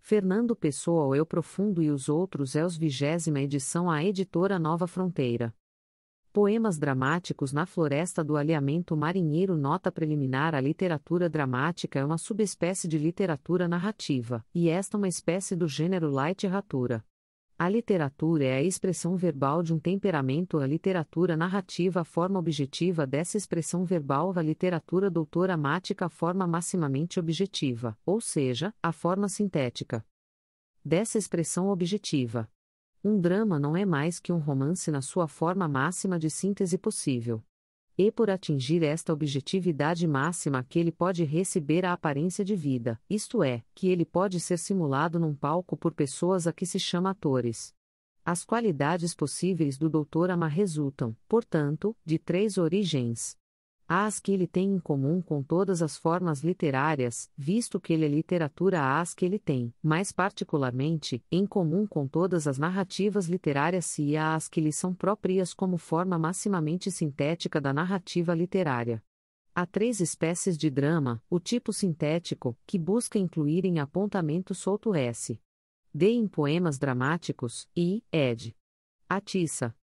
Fernando Pessoa. O Eu Profundo e os Outros é os 20ª edição. A editora Nova Fronteira. Poemas dramáticos na Floresta do Alheamento Marinheiro. Nota preliminar: a literatura dramática é uma subespécie de literatura narrativa, e esta uma espécie do gênero literatura. A literatura é a expressão verbal de um temperamento. A literatura narrativa a forma objetiva dessa expressão verbal. A literatura doutoramática a forma maximamente objetiva, ou seja, a forma sintética dessa expressão objetiva. Um drama não é mais que um romance na sua forma máxima de síntese possível. E por atingir esta objetividade máxima que ele pode receber a aparência de vida, isto é, que ele pode ser simulado num palco por pessoas a que se chama atores. As qualidades possíveis do doutorama resultam, portanto, de 3 origens. Há as que ele tem em comum com todas as formas literárias, visto que ele é literatura. Há as que ele tem, mais particularmente, em comum com todas as narrativas literárias, e há as que lhe são próprias como forma maximamente sintética da narrativa literária. Há 3 espécies de drama: o tipo sintético, que busca incluir em apontamento solto S. D em poemas dramáticos, e, ed. atiça.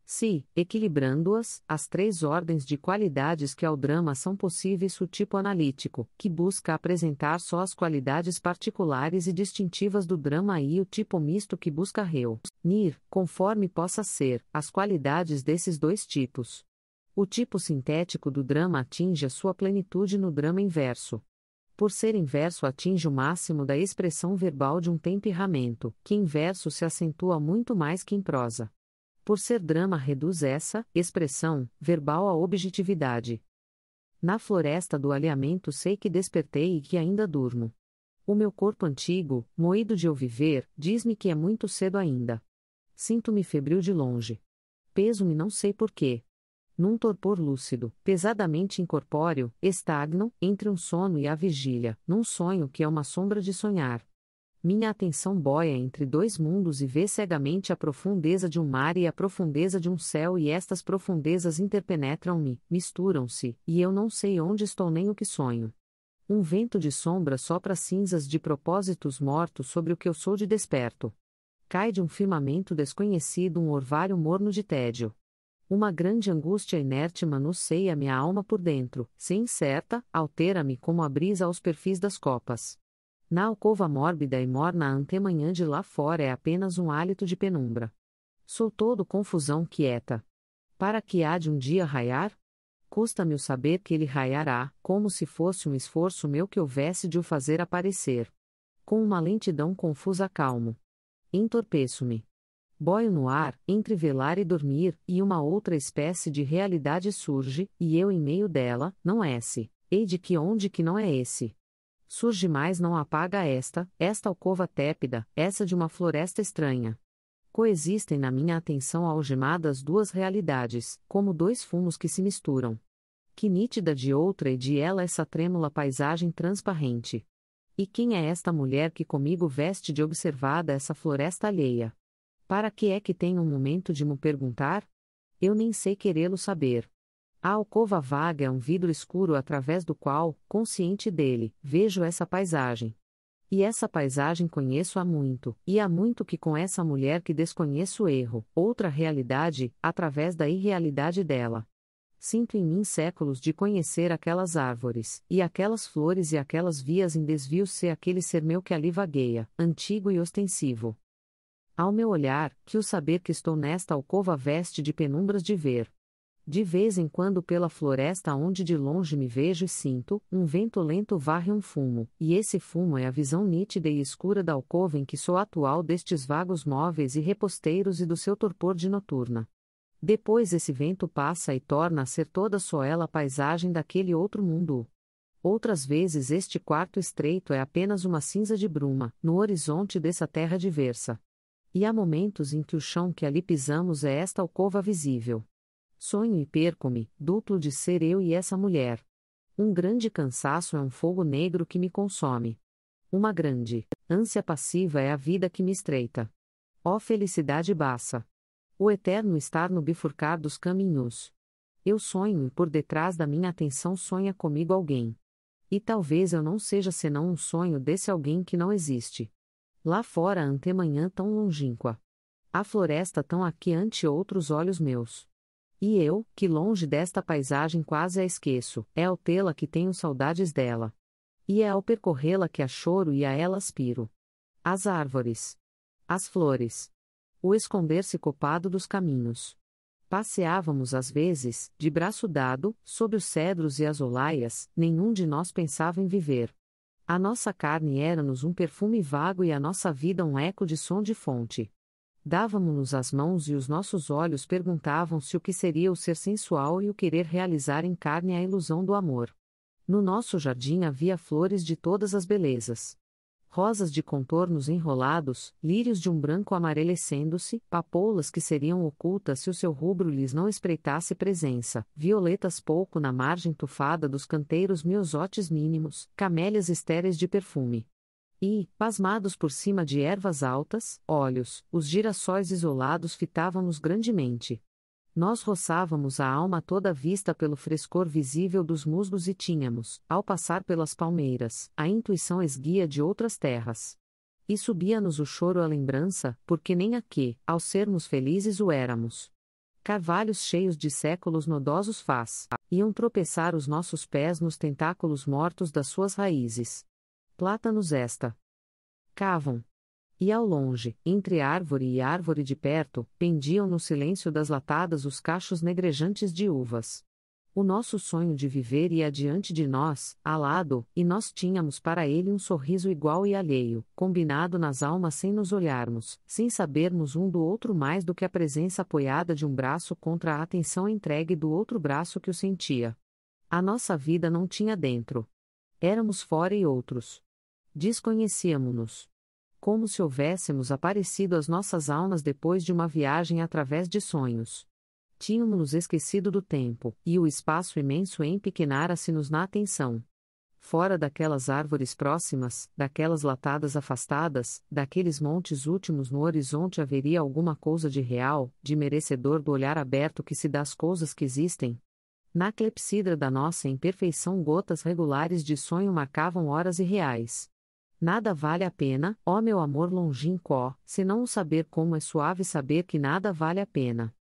Se, equilibrando-as, as 3 ordens de qualidades que ao drama são possíveis: o tipo analítico, que busca apresentar só as qualidades particulares e distintivas do drama, e o tipo misto, que busca reunir, conforme possa ser, as qualidades desses 2 tipos. O tipo sintético do drama atinge a sua plenitude no drama inverso. Por ser inverso, atinge o máximo da expressão verbal de um temperamento, que em verso se acentua muito mais que em prosa. Por ser drama, reduz essa expressão verbal à objetividade. Na floresta do alheamento sei que despertei e que ainda durmo. O meu corpo antigo, moído de eu viver, diz-me que é muito cedo ainda. Sinto-me febril de longe. Peso-me não sei porquê. Num torpor lúcido, pesadamente incorpóreo, estagno, entre um sono e a vigília, num sonho que é uma sombra de sonhar. Minha atenção boia entre 2 mundos e vê cegamente a profundeza de um mar e a profundeza de um céu, e estas profundezas interpenetram-me, misturam-se, e eu não sei onde estou nem o que sonho. Um vento de sombra sopra cinzas de propósitos mortos sobre o que eu sou de desperto. Cai de um firmamento desconhecido um orvalho morno de tédio. Uma grande angústia inerte manuseia minha alma por dentro, se incerta, altera-me como a brisa aos perfis das copas. Na alcova mórbida e morna a antemanhã de lá fora é apenas um hálito de penumbra. Sou todo confusão quieta. Para que há de um dia raiar? Custa-me o saber que ele raiará, como se fosse um esforço meu que houvesse de o fazer aparecer. Com uma lentidão confusa calmo. Entorpeço-me. Boio no ar, entre velar e dormir, e uma outra espécie de realidade surge, e eu em meio dela, não esse. Ei de que onde que não é esse? Surge mais não apaga esta alcova tépida, essa de uma floresta estranha. Coexistem na minha atenção algemadas 2 realidades, como 2 fumos que se misturam. Que nítida de outra e de ela essa trêmula paisagem transparente. E quem é esta mulher que comigo veste de observada essa floresta alheia? Para que é que tem um momento de me perguntar? Eu nem sei querê-lo saber. A alcova vaga é um vidro escuro através do qual, consciente dele, vejo essa paisagem. E essa paisagem conheço há muito, e há muito que com essa mulher que desconheço erro, outra realidade, através da irrealidade dela. Sinto em mim séculos de conhecer aquelas árvores, e aquelas flores e aquelas vias em desvio ser aquele ser meu que ali vagueia, antigo e ostensivo. Ao meu olhar, que o saber que estou nesta alcova veste de penumbras de ver. De vez em quando pela floresta onde de longe me vejo e sinto, um vento lento varre um fumo, e esse fumo é a visão nítida e escura da alcova em que sou atual destes vagos móveis e reposteiros e do seu torpor de noturna. Depois esse vento passa e torna a ser toda só ela a paisagem daquele outro mundo. Outras vezes este quarto estreito é apenas uma cinza de bruma, no horizonte dessa terra diversa. E há momentos em que o chão que ali pisamos é esta alcova visível. Sonho e perco-me, duplo de ser eu e essa mulher. Um grande cansaço é um fogo negro que me consome. Uma grande ânsia passiva é a vida que me estreita. Ó felicidade baça! O eterno estar no bifurcar dos caminhos. Eu sonho e por detrás da minha atenção sonha comigo alguém. E talvez eu não seja senão um sonho desse alguém que não existe. Lá fora a antemanhã tão longínqua. A floresta tão aqui ante outros olhos meus. E eu, que longe desta paisagem quase a esqueço, é ao tê-la que tenho saudades dela. E é ao percorrê-la que a choro e a ela aspiro. As árvores. As flores. O esconder-se copado dos caminhos. Passeávamos às vezes, de braço dado, sob os cedros e as olaias, nenhum de nós pensava em viver. A nossa carne era-nos um perfume vago e a nossa vida um eco de som de fonte. Dávamo-nos as mãos e os nossos olhos perguntavam-se o que seria o ser sensual e o querer realizar em carne a ilusão do amor. No nosso jardim havia flores de todas as belezas. Rosas de contornos enrolados, lírios de um branco amarelecendo-se, papoulas que seriam ocultas se o seu rubro lhes não espreitasse presença, violetas pouco na margem tufada dos canteiros miosotes mínimos, camélias estéreis de perfume. E, pasmados por cima de ervas altas, olhos, os girassóis isolados fitavam-nos grandemente. Nós roçávamos a alma toda vista pelo frescor visível dos musgos e tínhamos, ao passar pelas palmeiras, a intuição esguia de outras terras. E subia-nos o choro à lembrança, porque nem aqui, ao sermos felizes o éramos. Carvalhos cheios de séculos nodosos iam tropeçar os nossos pés nos tentáculos mortos das suas raízes. Plátanos cavam. E ao longe, entre árvore e árvore de perto, pendiam no silêncio das latadas os cachos negrejantes de uvas. O nosso sonho de viver ia diante de nós, alado, e nós tínhamos para ele um sorriso igual e alheio, combinado nas almas sem nos olharmos, sem sabermos um do outro mais do que a presença apoiada de um braço contra a atenção entregue do outro braço que o sentia. A nossa vida não tinha dentro. Éramos fora e outros. Desconhecíamo-nos. Como se houvéssemos aparecido às nossas almas depois de uma viagem através de sonhos. Tínhamos-nos esquecido do tempo, e o espaço imenso empequenara-se-nos na atenção. Fora daquelas árvores próximas, daquelas latadas afastadas, daqueles montes últimos no horizonte haveria alguma coisa de real, de merecedor do olhar aberto que se dá às coisas que existem? Na clepsidra da nossa imperfeição gotas regulares de sonho marcavam horas irreais. Nada vale a pena, ó meu amor longínquo, senão o saber como é suave saber que nada vale a pena.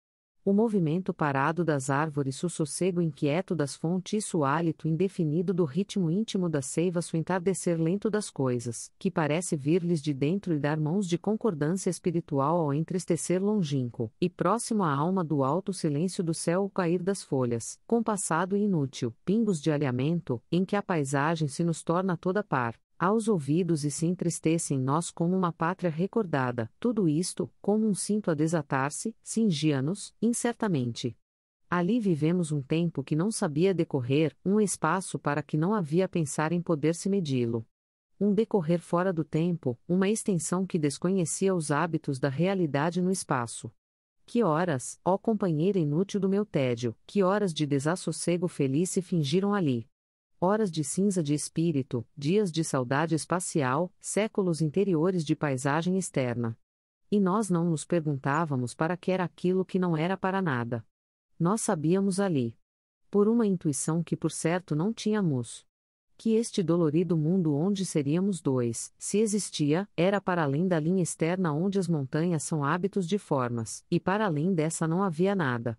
O movimento parado das árvores, o sossego inquieto das fontes e o hálito indefinido do ritmo íntimo da seiva, o entardecer lento das coisas, que parece vir-lhes de dentro e dar mãos de concordância espiritual ao entristecer longínquo, e próximo à alma do alto silêncio do céu o cair das folhas, compassado e inútil, pingos de alhamento, em que a paisagem se nos torna toda par. Aos ouvidos e se entristece em nós como uma pátria recordada, tudo isto, como um cinto a desatar-se, cingia-nos, incertamente. Ali vivemos um tempo que não sabia decorrer, um espaço para que não havia pensar em poder-se medi-lo. Um decorrer fora do tempo, uma extensão que desconhecia os hábitos da realidade no espaço. Que horas, ó companheira inútil do meu tédio, que horas de desassossego feliz se fingiram ali. Horas de cinza de espírito, dias de saudade espacial, séculos interiores de paisagem externa. E nós não nos perguntávamos para que era aquilo que não era para nada. Nós sabíamos ali. Por uma intuição que por certo não tínhamos. Que este dolorido mundo onde seríamos dois, se existia, era para além da linha externa onde as montanhas são hábitos de formas, e para além dessa não havia nada.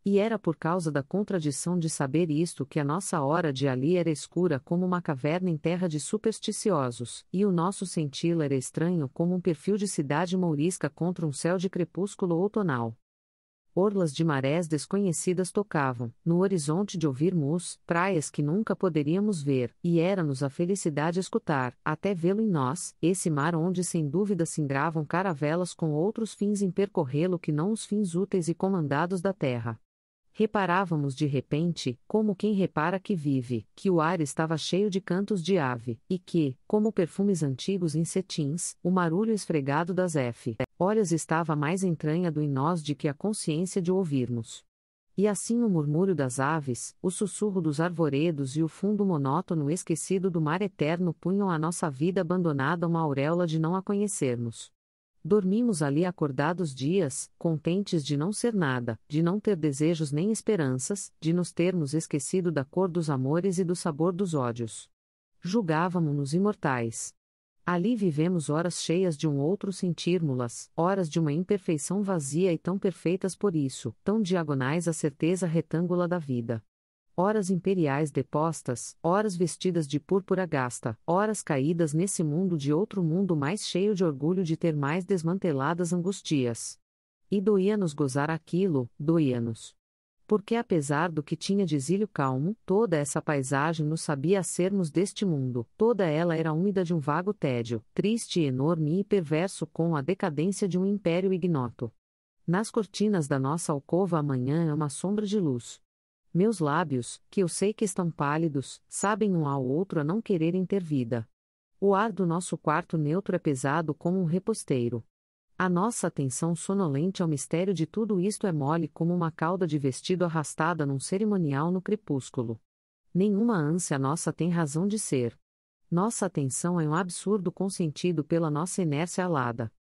E era por causa da contradição de saber isto que a nossa hora de ali era escura como uma caverna em terra de supersticiosos, e o nosso senti-la era estranho como um perfil de cidade mourisca contra um céu de crepúsculo outonal. Orlas de marés desconhecidas tocavam, no horizonte de ouvirmos, praias que nunca poderíamos ver, e era-nos a felicidade escutar, até vê-lo em nós, esse mar onde sem dúvida se engravam caravelas com outros fins em percorrê-lo que não os fins úteis e comandados da terra. Reparávamos de repente, como quem repara que vive, que o ar estava cheio de cantos de ave, e que, como perfumes antigos em cetins, o marulho esfregado das olhas estava mais entranhado em nós de que a consciência de ouvirmos. E assim o murmúrio das aves, o sussurro dos arvoredos e o fundo monótono esquecido do mar eterno punham a nossa vida abandonada uma auréola de não a conhecermos. Dormimos ali acordados dias, contentes de não ser nada, de não ter desejos nem esperanças, de nos termos esquecido da cor dos amores e do sabor dos ódios. Julgávamo-nos imortais. Ali vivemos horas cheias de um outro sentirmo-las, horas de uma imperfeição vazia e tão perfeitas por isso, tão diagonais à certeza retângula da vida. Horas imperiais depostas, horas vestidas de púrpura gasta, horas caídas nesse mundo de outro mundo mais cheio de orgulho de ter mais desmanteladas angustias. E doía-nos gozar aquilo, doía-nos. Porque apesar do que tinha de exílio calmo, toda essa paisagem nos sabia sermos deste mundo, toda ela era úmida de um vago tédio, triste e enorme e perverso com a decadência de um império ignoto. Nas cortinas da nossa alcova amanhã é uma sombra de luz. Meus lábios, que eu sei que estão pálidos, sabem um ao outro a não quererem ter vida. O ar do nosso quarto neutro é pesado como um reposteiro. A nossa atenção sonolente ao mistério de tudo isto é mole como uma cauda de vestido arrastada num cerimonial no crepúsculo. Nenhuma ânsia nossa tem razão de ser. Nossa atenção é um absurdo consentido pela nossa inércia alada.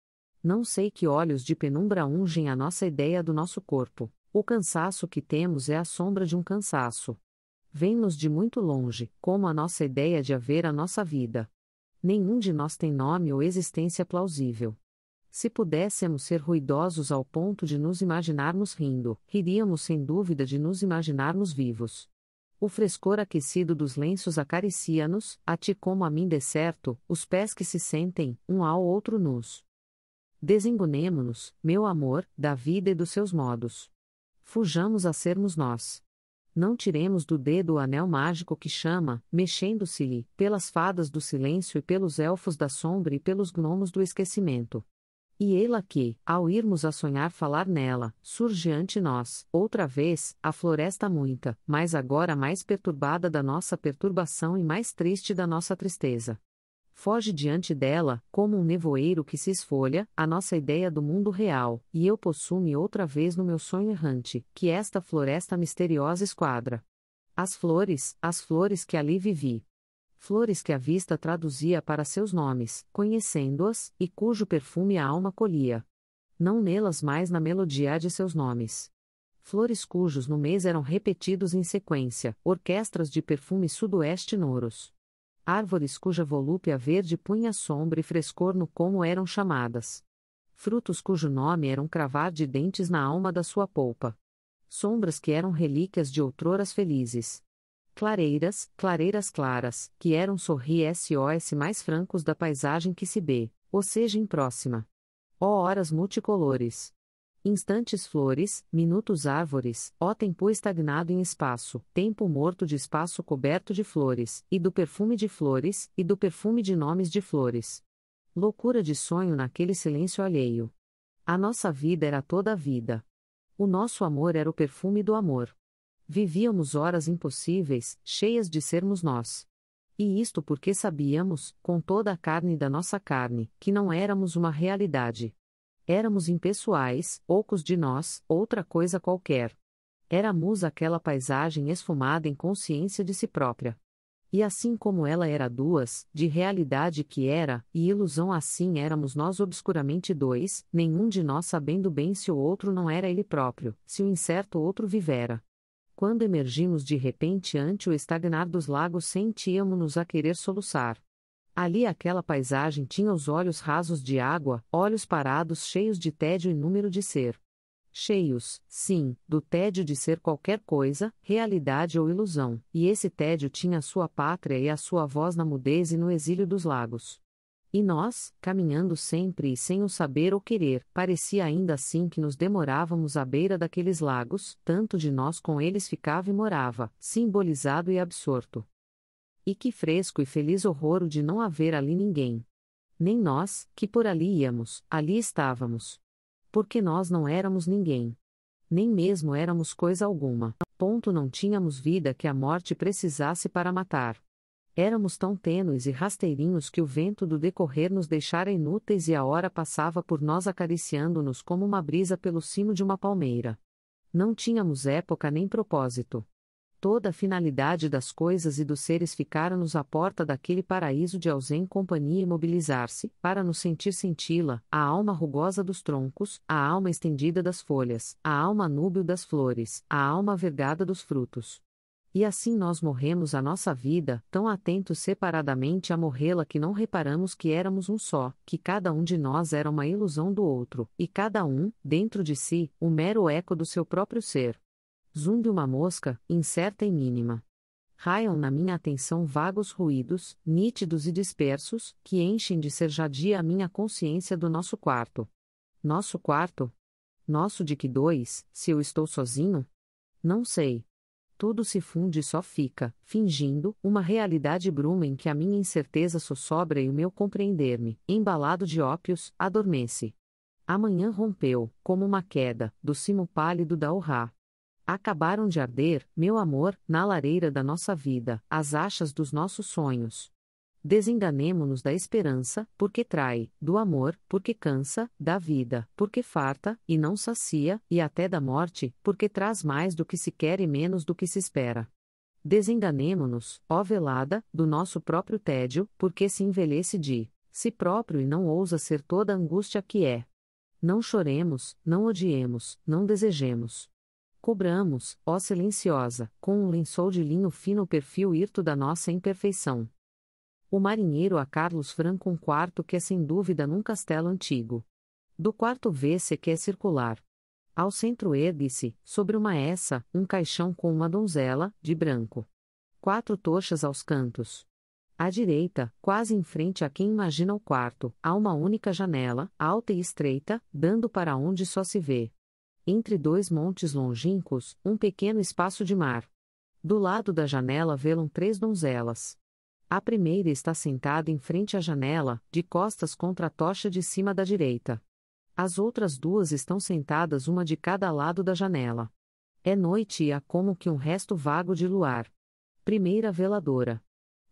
Não sei que olhos de penumbra ungem a nossa ideia do nosso corpo. O cansaço que temos é a sombra de um cansaço. Vem-nos de muito longe, como a nossa ideia de haver a nossa vida. Nenhum de nós tem nome ou existência plausível. Se pudéssemos ser ruidosos ao ponto de nos imaginarmos rindo, riríamos sem dúvida de nos imaginarmos vivos. O frescor aquecido dos lenços acaricia-nos, a ti como a mim de certo, os pés que se sentem, um ao outro nus. Desengonemo-nos, meu amor, da vida e dos seus modos. Fujamos a sermos nós. Não tiremos do dedo o anel mágico que chama, mexendo-se-lhe, pelas fadas do silêncio e pelos elfos da sombra e pelos gnomos do esquecimento. E ei-la que, ao irmos a sonhar falar nela, surge ante nós, outra vez, a floresta muita, mas agora mais perturbada da nossa perturbação e mais triste da nossa tristeza. Foge diante dela, como um nevoeiro que se esfolha, a nossa ideia do mundo real, e eu possuo-me outra vez no meu sonho errante, que esta floresta misteriosa esquadra. As flores que ali vivi. Flores que a vista traduzia para seus nomes, conhecendo-as, e cujo perfume a alma colhia. Não nelas mais na melodia de seus nomes. Flores cujos nomes eram repetidos em sequência, orquestras de perfume sudoeste nouros. Árvores cuja volúpia verde punha sombra e frescor no como eram chamadas. Frutos cujo nome era um cravar de dentes na alma da sua polpa. Sombras que eram relíquias de outroras felizes. Clareiras claras, que eram sorri-sos mais francos da paisagem que se vê, ou seja próxima. Ó horas multicolores. Instantes flores, minutos árvores, ó tempo estagnado em espaço, tempo morto de espaço coberto de flores, e do perfume de flores, e do perfume de nomes de flores. Loucura de sonho naquele silêncio alheio. A nossa vida era toda a vida. O nosso amor era o perfume do amor. Vivíamos horas impossíveis, cheias de sermos nós. E isto porque sabíamos, com toda a carne da nossa carne, que não éramos uma realidade. Éramos impessoais, ocos de nós, outra coisa qualquer. Éramos aquela paisagem esfumada em consciência de si própria. E assim como ela era duas, de realidade que era, e ilusão assim éramos nós obscuramente dois, nenhum de nós sabendo bem se o outro não era ele próprio, se o incerto outro vivera. Quando emergimos de repente ante o estagnar dos lagos sentíamos-nos a querer soluçar. Ali aquela paisagem tinha os olhos rasos de água, olhos parados cheios de tédio e número de ser. Cheios, sim, do tédio de ser qualquer coisa, realidade ou ilusão, e esse tédio tinha a sua pátria e a sua voz na mudez e no exílio dos lagos. E nós, caminhando sempre e sem o saber ou querer, parecia ainda assim que nos demorávamos à beira daqueles lagos, tanto de nós com eles ficava e morava, simbolizado e absorto. E que fresco e feliz horror o de não haver ali ninguém. Nem nós, que por ali íamos, ali estávamos. Porque nós não éramos ninguém. Nem mesmo éramos coisa alguma. Ponto não tínhamos vida que a morte precisasse para matar. Éramos tão tênues e rasteirinhos que o vento do decorrer nos deixara inúteis e a hora passava por nós acariciando-nos como uma brisa pelo cimo de uma palmeira. Não tínhamos época nem propósito. Toda a finalidade das coisas e dos seres ficara-nos à porta daquele paraíso de ausente companhia imobilizar-se, para nos sentir senti-la, a alma rugosa dos troncos, a alma estendida das folhas, a alma núbil das flores, a alma vergada dos frutos. E assim nós morremos a nossa vida, tão atentos separadamente a morrê-la que não reparamos que éramos um só, que cada um de nós era uma ilusão do outro, e cada um, dentro de si, o mero eco do seu próprio ser. Zumbi uma mosca, incerta e mínima. Raiam na minha atenção vagos ruídos, nítidos e dispersos, que enchem de serjadia a minha consciência do nosso quarto. Nosso quarto? Nosso de que dois, se eu estou sozinho? Não sei. Tudo se funde e só fica, fingindo, uma realidade bruma em que a minha incerteza sossobra e o meu compreender-me, embalado de ópios, adormece. A manhã rompeu, como uma queda, do cimo pálido da Urrá. Acabaram de arder, meu amor, na lareira da nossa vida, as achas dos nossos sonhos. Desenganemo-nos da esperança, porque trai, do amor, porque cansa, da vida, porque farta, e não sacia, e até da morte, porque traz mais do que se quer e menos do que se espera. Desenganemo-nos, ó velada, do nosso próprio tédio, porque se envelhece de si próprio e não ousa ser toda a angústia que é. Não choremos, não odiemos, não desejemos. Cobramos, ó silenciosa, com um lençol de linho fino o perfil hirto da nossa imperfeição. O marinheiro a Carlos Franco um quarto que é sem dúvida num castelo antigo. Do quarto vê-se que é circular. Ao centro ergue-se, sobre uma essa, um caixão com uma donzela, de branco. 4 tochas aos cantos. À direita, quase em frente a quem imagina o quarto, há uma única janela, alta e estreita, dando para onde só se vê. Entre 2 montes longínquos, um pequeno espaço de mar. Do lado da janela velam 3 donzelas. A primeira está sentada em frente à janela, de costas contra a tocha de cima da direita. As outras 2 estão sentadas uma de cada lado da janela. É noite e há como que um resto vago de luar. Primeira veladora.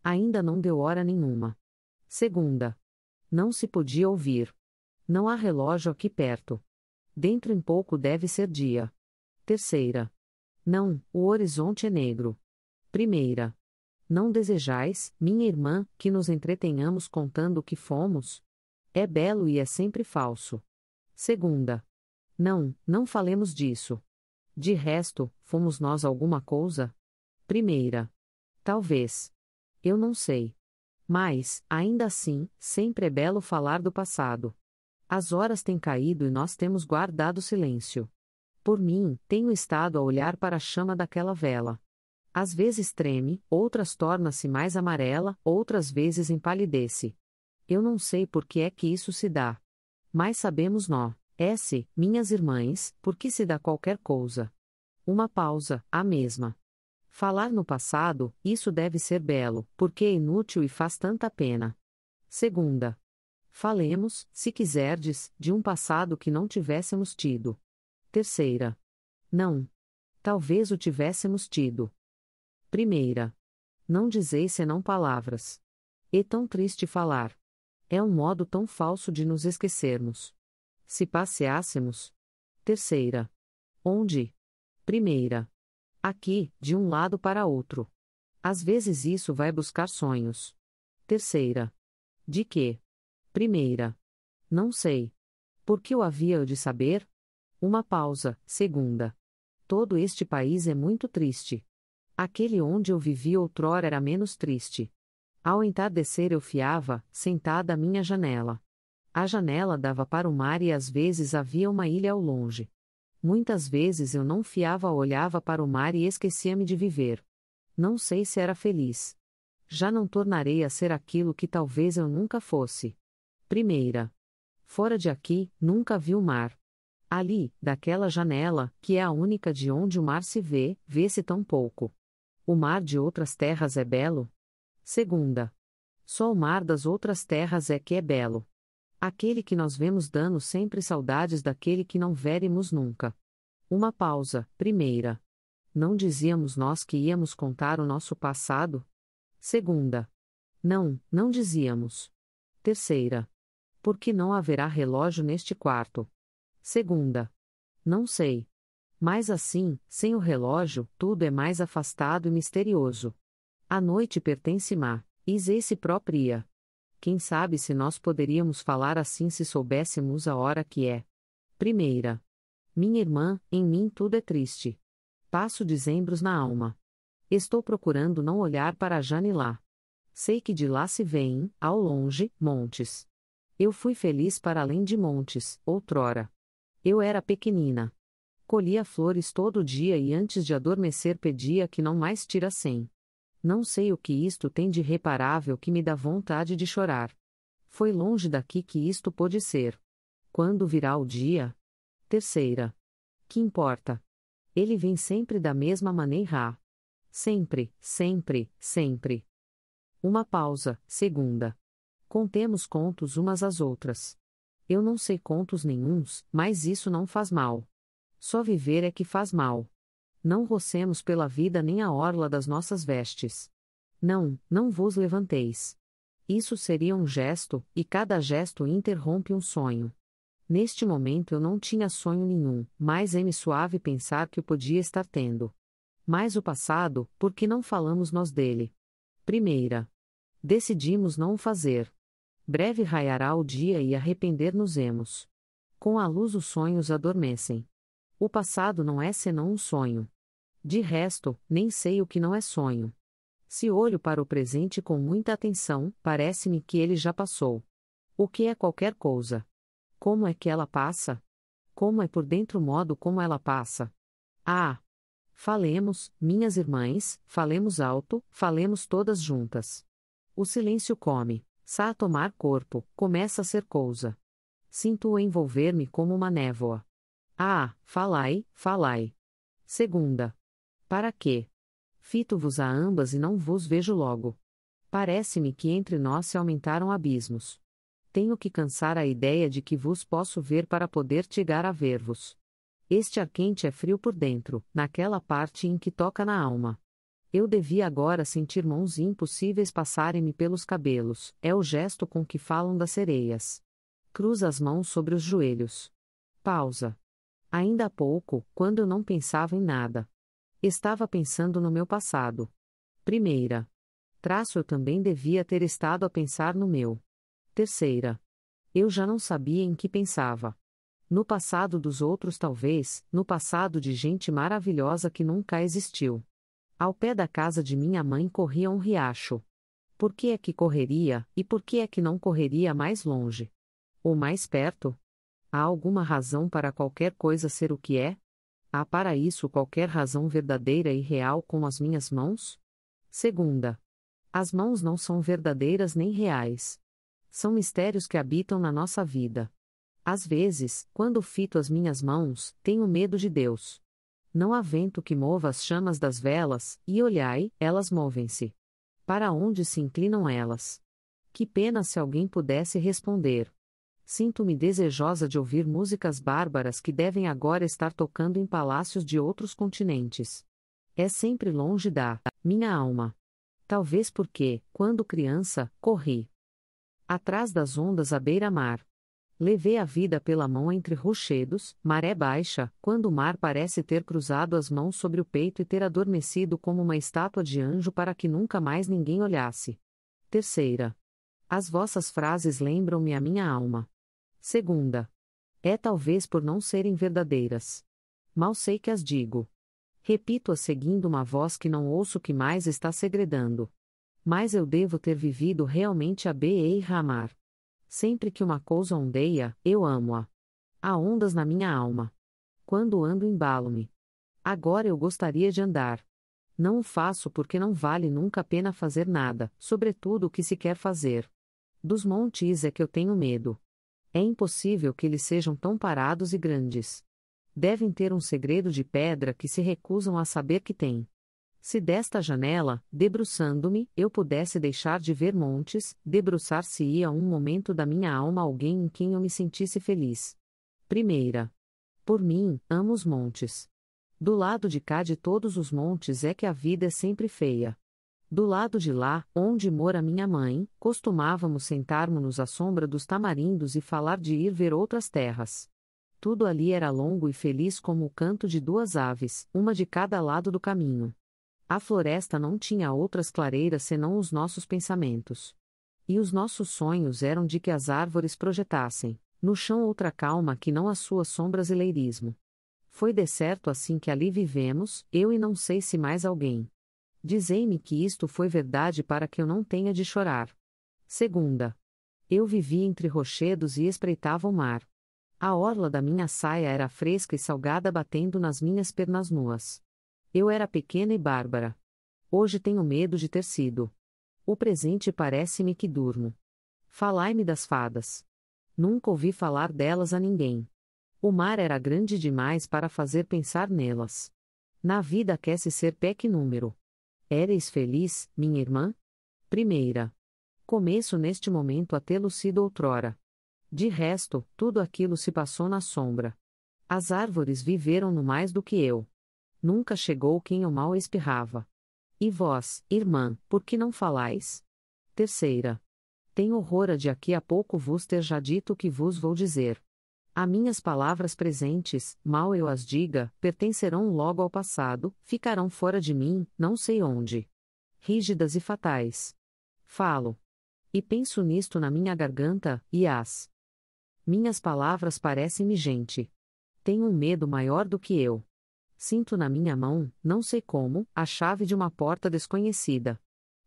Ainda não deu hora nenhuma. Segunda. Não se podia ouvir. Não há relógio aqui perto. Dentro em pouco deve ser dia. Terceira. Não, o horizonte é negro. Primeira. Não desejais, minha irmã, que nos entretenhamos contando o que fomos? É belo e é sempre falso. Segunda. Não, não falemos disso. De resto, fomos nós alguma coisa? Primeira. Talvez. Eu não sei. Mas, ainda assim, sempre é belo falar do passado. As horas têm caído e nós temos guardado silêncio. Por mim, tenho estado a olhar para a chama daquela vela. Às vezes treme, outras torna-se mais amarela, outras vezes empalidece. Eu não sei por que é que isso se dá. Mas sabemos nós, minhas irmãs, por que se dá qualquer coisa. Uma pausa, a mesma. Falar no passado, isso deve ser belo, porque é inútil e faz tanta pena. Segunda. Falemos, se quiserdes, de um passado que não tivéssemos tido. Terceira. Não. Talvez o tivéssemos tido. Primeira. Não dizeis senão palavras. É tão triste falar. É um modo tão falso de nos esquecermos. Se passeássemos. Terceira. Onde? Primeira. Aqui, de um lado para outro. Às vezes isso vai buscar sonhos. Terceira. De quê? Primeira. Não sei. Por que o havia eu de saber? Uma pausa. Segunda. Todo este país é muito triste. Aquele onde eu vivi outrora era menos triste. Ao entardecer eu fiava, sentada à minha janela. A janela dava para o mar e às vezes havia uma ilha ao longe. Muitas vezes eu não fiava, olhava para o mar e esquecia-me de viver. Não sei se era feliz. Já não tornarei a ser aquilo que talvez eu nunca fosse. Primeira. Fora de aqui, nunca vi o mar. Ali, daquela janela, que é a única de onde o mar se vê, vê-se tão pouco. O mar de outras terras é belo? Segunda. Só o mar das outras terras é que é belo. Aquele que nós vemos dando sempre saudades daquele que não veremos nunca. Uma pausa. Primeira. Não dizíamos nós que íamos contar o nosso passado? Segunda. Não, não dizíamos. Terceira. Por que não haverá relógio neste quarto? Segunda. Não sei. Mas assim, sem o relógio, tudo é mais afastado e misterioso. A noite pertence-me, esse própria. Quem sabe se nós poderíamos falar assim se soubéssemos a hora que é. Primeira. Minha irmã, em mim tudo é triste. Passo dezembros na alma. Estou procurando não olhar para Janilá. Sei que de lá se vêem, ao longe, montes. Eu fui feliz para além de montes, outrora. Eu era pequenina. Colhia flores todo dia e antes de adormecer pedia que não mais tirassem. Não sei o que isto tem de reparável que me dá vontade de chorar. Foi longe daqui que isto pôde ser. Quando virá o dia? Terceira. Que importa? Ele vem sempre da mesma maneira. Sempre, sempre, sempre. Uma pausa, segunda. Contemos contos umas às outras. Eu não sei contos nenhuns, mas isso não faz mal. Só viver é que faz mal. Não rocemos pela vida nem a orla das nossas vestes. Não, não vos levanteis. Isso seria um gesto, e cada gesto interrompe um sonho. Neste momento eu não tinha sonho nenhum, mas é-me suave pensar que o podia estar tendo. Mas o passado, por que não falamos nós dele? Primeira. Decidimos não o fazer. Breve raiará o dia e arrepender-nos-emos. Com a luz os sonhos adormecem. O passado não é senão um sonho. De resto, nem sei o que não é sonho. Se olho para o presente com muita atenção, parece-me que ele já passou. O que é qualquer coisa? Como é que ela passa? Como é por dentro o modo como ela passa? Ah! Falemos, minhas irmãs, falemos alto, falemos todas juntas. O silêncio come, a tomar corpo, começa a ser coisa. Sinto-o envolver-me como uma névoa. Ah, falai, falai. Segunda. Para quê? Fito-vos a ambas e não vos vejo logo. Parece-me que entre nós se aumentaram abismos. Tenho que cansar a ideia de que vos posso ver para poder chegar a ver-vos. Este ar quente é frio por dentro, naquela parte em que toca na alma. Eu devia agora sentir mãos impossíveis passarem-me pelos cabelos, é o gesto com que falam das sereias. Cruza as mãos sobre os joelhos. Pausa. Ainda há pouco, quando eu não pensava em nada. Estava pensando no meu passado. Primeira. Traço eu também devia ter estado a pensar no meu. Terceira. Eu já não sabia em que pensava. No passado dos outros talvez, no passado de gente maravilhosa que nunca existiu. Ao pé da casa de minha mãe corria um riacho. Por que é que correria, e por que é que não correria mais longe? Ou mais perto? Há alguma razão para qualquer coisa ser o que é? Há para isso qualquer razão verdadeira e real com as minhas mãos? Segunda. As mãos não são verdadeiras nem reais. São mistérios que habitam na nossa vida. Às vezes, quando fito as minhas mãos, tenho medo de Deus. Não há vento que mova as chamas das velas, e olhai, elas movem-se. Para onde se inclinam elas? Que pena se alguém pudesse responder. Sinto-me desejosa de ouvir músicas bárbaras que devem agora estar tocando em palácios de outros continentes. É sempre longe da minha alma. Talvez porque, quando criança, corri atrás das ondas à beira-mar. Levei a vida pela mão entre rochedos, maré baixa, quando o mar parece ter cruzado as mãos sobre o peito e ter adormecido como uma estátua de anjo para que nunca mais ninguém olhasse. Terceira. As vossas frases lembram-me a minha alma. Segunda. É talvez por não serem verdadeiras. Mal sei que as digo. Repito-as seguindo uma voz que não ouço que mais está segredando. Mas eu devo ter vivido realmente a beira-mar. Sempre que uma coisa ondeia, eu amo-a. Há ondas na minha alma. Quando ando embalo-me. Agora eu gostaria de andar. Não o faço porque não vale nunca a pena fazer nada, sobretudo o que se quer fazer. Dos montes é que eu tenho medo. É impossível que eles sejam tão parados e grandes. Devem ter um segredo de pedra que se recusam a saber que têm. Se desta janela, debruçando-me, eu pudesse deixar de ver montes, debruçar-se-ia um momento da minha alma alguém em quem eu me sentisse feliz. Primeira. Por mim, amo os montes. Do lado de cá de todos os montes é que a vida é sempre feia. Do lado de lá, onde mora minha mãe, costumávamos sentar-nos à sombra dos tamarindos e falar de ir ver outras terras. Tudo ali era longo e feliz como o canto de duas aves, uma de cada lado do caminho. A floresta não tinha outras clareiras senão os nossos pensamentos. E os nossos sonhos eram de que as árvores projetassem, no chão outra calma que não as suas sombras e leirismo. Foi decerto assim que ali vivemos, eu e não sei se mais alguém. Dizei-me que isto foi verdade para que eu não tenha de chorar. Segunda. Eu vivi entre rochedos e espreitava o mar. A orla da minha saia era fresca e salgada batendo nas minhas pernas nuas. Eu era pequena e bárbara. Hoje tenho medo de ter sido. O presente parece-me que durmo. Falai-me das fadas. Nunca ouvi falar delas a ninguém. O mar era grande demais para fazer pensar nelas. Na vida quer-se ser peque número. Éreis feliz, minha irmã? Primeira. Começo neste momento a tê-lo sido outrora. De resto, tudo aquilo se passou na sombra. As árvores viveram no mais do que eu. Nunca chegou quem o mal espirrava. E vós, irmã, por que não falais? Terceira. Tenho horror a de aqui a pouco vos ter já dito o que vos vou dizer. A minhas palavras presentes, mal eu as diga, pertencerão logo ao passado, ficarão fora de mim, não sei onde. Rígidas e fatais. Falo. E penso nisto na minha garganta, e as minhas palavras parecem-me gente. Tenho um medo maior do que eu. Sinto na minha mão, não sei como, a chave de uma porta desconhecida.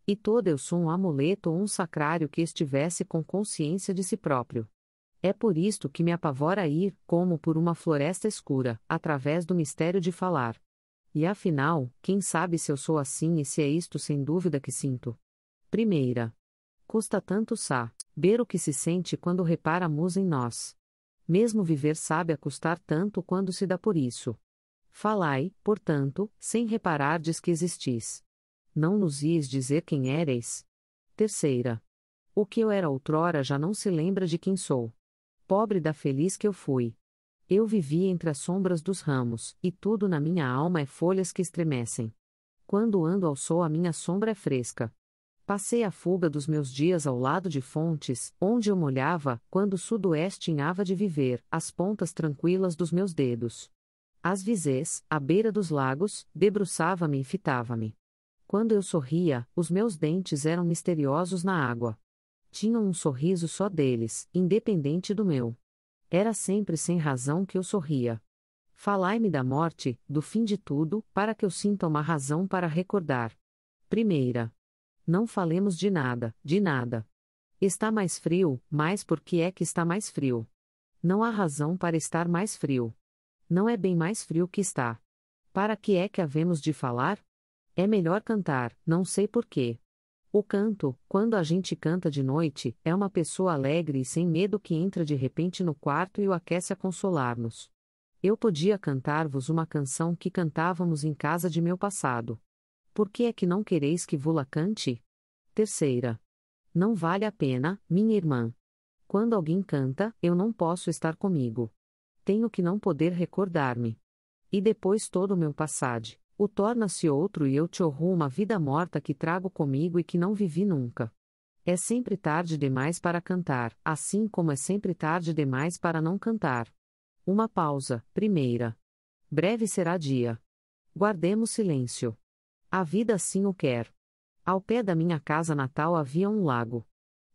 E toda eu sou um amuleto ou um sacrário que estivesse com consciência de si próprio. É por isto que me apavora ir, como por uma floresta escura, através do mistério de falar. E afinal, quem sabe se eu sou assim e se é isto sem dúvida que sinto? Primeira. Custa tanto saber o que se sente quando reparamos em nós. Mesmo viver sabe a custar tanto quando se dá por isso. Falai, portanto, sem reparardes que existis. Não nos ies dizer quem éreis? Terceira. O que eu era outrora já não se lembra de quem sou. Pobre da feliz que eu fui. Eu vivi entre as sombras dos ramos, e tudo na minha alma é folhas que estremecem. Quando ando ao sol a minha sombra é fresca. Passei a fuga dos meus dias ao lado de fontes, onde eu molhava, quando o sudoeste tinhava de viver, as pontas tranquilas dos meus dedos. Às vezes, à beira dos lagos, debruçava-me e fitava-me. Quando eu sorria, os meus dentes eram misteriosos na água. Tinham um sorriso só deles, independente do meu. Era sempre sem razão que eu sorria. Falai-me da morte, do fim de tudo, para que eu sinta uma razão para recordar. Primeira. Não falemos de nada, de nada. Está mais frio, mas por que é que está mais frio? Não há razão para estar mais frio. Não é bem mais frio que está. Para que é que havemos de falar? É melhor cantar, não sei por quê. O canto, quando a gente canta de noite, é uma pessoa alegre e sem medo que entra de repente no quarto e o aquece a consolar-nos. Eu podia cantar-vos uma canção que cantávamos em casa de meu passado. Por que é que não quereis que vula cante? Terceira. Não vale a pena, minha irmã. Quando alguém canta, eu não posso estar comigo. Tenho que não poder recordar-me. E depois todo o meu passado, o torna-se outro e eu te honro uma vida morta que trago comigo e que não vivi nunca. É sempre tarde demais para cantar, assim como é sempre tarde demais para não cantar. Uma pausa, primeira. Breve será dia. Guardemos silêncio. A vida assim o quer. Ao pé da minha casa natal havia um lago.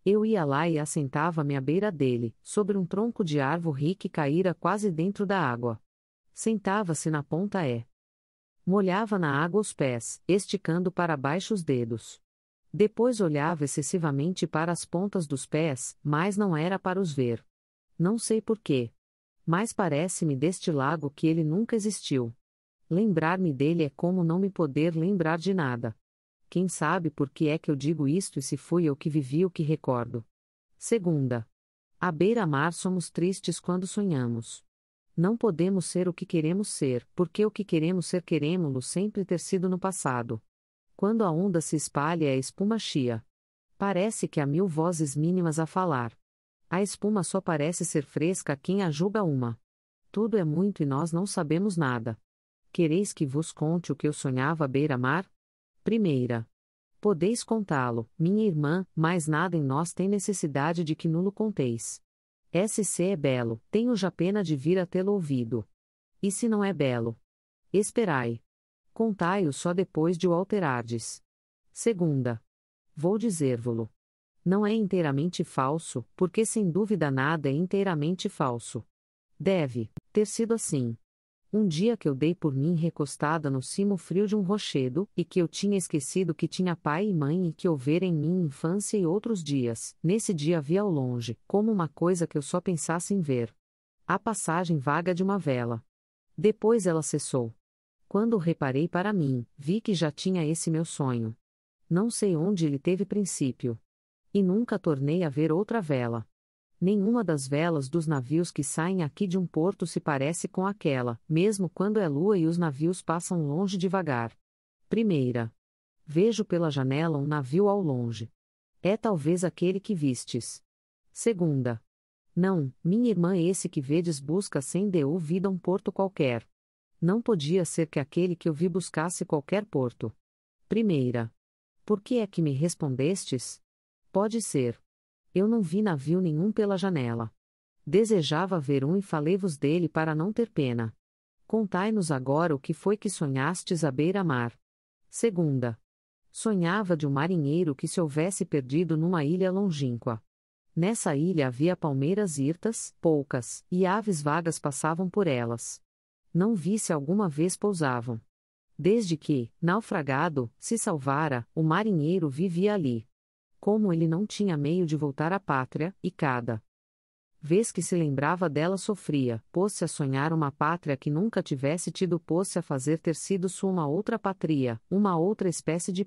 Eu ia lá e assentava-me à beira dele, sobre um tronco de árvore que caíra quase dentro da água. Sentava-se na ponta molhava na água os pés, esticando para baixo os dedos. Depois olhava excessivamente para as pontas dos pés, mas não era para os ver. Não sei porquê. Mas parece-me deste lago que ele nunca existiu. Lembrar-me dele é como não me poder lembrar de nada. Quem sabe por que é que eu digo isto e se fui eu que vivi o que recordo. Segunda. À beira-mar somos tristes quando sonhamos. Não podemos ser o que queremos ser, porque o que queremos ser queremos-lo sempre ter sido no passado. Quando a onda se espalha a espuma chia. Parece que há 1000 vozes mínimas a falar. A espuma só parece ser fresca a quem a julga uma. Tudo é muito e nós não sabemos nada. Quereis que vos conte o que eu sonhava à beira-mar? Primeira. Podeis contá-lo, minha irmã, mas nada em nós tem necessidade de que nulo conteis. SC é belo, tenho já pena de vir a tê-lo ouvido. E se não é belo? Esperai. Contai-o só depois de o alterardes. Segunda. Vou dizer-vo-lo. Não é inteiramente falso, porque sem dúvida nada é inteiramente falso. Deve ter sido assim. Um dia que eu dei por mim recostada no cimo frio de um rochedo, e que eu tinha esquecido que tinha pai e mãe e que houvera em mim infância e outros dias, nesse dia vi ao longe, como uma coisa que eu só pensasse em ver. A passagem vaga de uma vela. Depois ela cessou. Quando reparei para mim, vi que já tinha esse meu sonho. Não sei onde ele teve princípio. E nunca tornei a ver outra vela. Nenhuma das velas dos navios que saem aqui de um porto se parece com aquela, mesmo quando é lua e os navios passam longe devagar. Primeira. Vejo pela janela um navio ao longe. É talvez aquele que vistes. Segunda. Não, minha irmã, esse que vedes busca sem dúvida um porto qualquer. Não podia ser que aquele que eu vi buscasse qualquer porto. Primeira. Por que é que me respondestes? Pode ser. Eu não vi navio nenhum pela janela. Desejava ver um e falei-vos dele para não ter pena. Contai-nos agora o que foi que sonhastes à beira-mar. Segunda. Sonhava de um marinheiro que se houvesse perdido numa ilha longínqua. Nessa ilha havia palmeiras hirtas, poucas, e aves vagas passavam por elas. Não vi se alguma vez pousavam. Desde que, naufragado, se salvara, o marinheiro vivia ali. Como ele não tinha meio de voltar à pátria, e cada vez que se lembrava dela sofria, pôs-se a sonhar uma pátria que nunca tivesse tido, pôs-se a fazer ter sido sua uma outra pátria, uma outra espécie de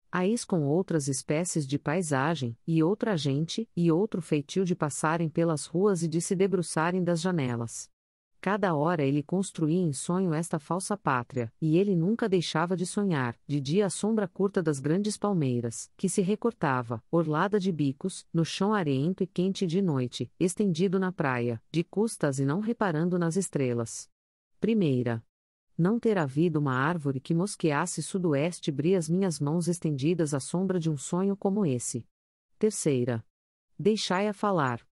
país com outras espécies de paisagem, e outra gente, e outro feitio de passarem pelas ruas e de se debruçarem das janelas. Cada hora ele construía em sonho esta falsa pátria, e ele nunca deixava de sonhar, de dia a sombra curta das grandes palmeiras, que se recortava, orlada de bicos, no chão areento e quente de noite, estendido na praia, de custas e não reparando nas estrelas. Primeira. Não ter havido uma árvore que mosqueasse sudoeste bria as minhas mãos estendidas à sombra de um sonho como esse. Terceira. Deixai-a falar.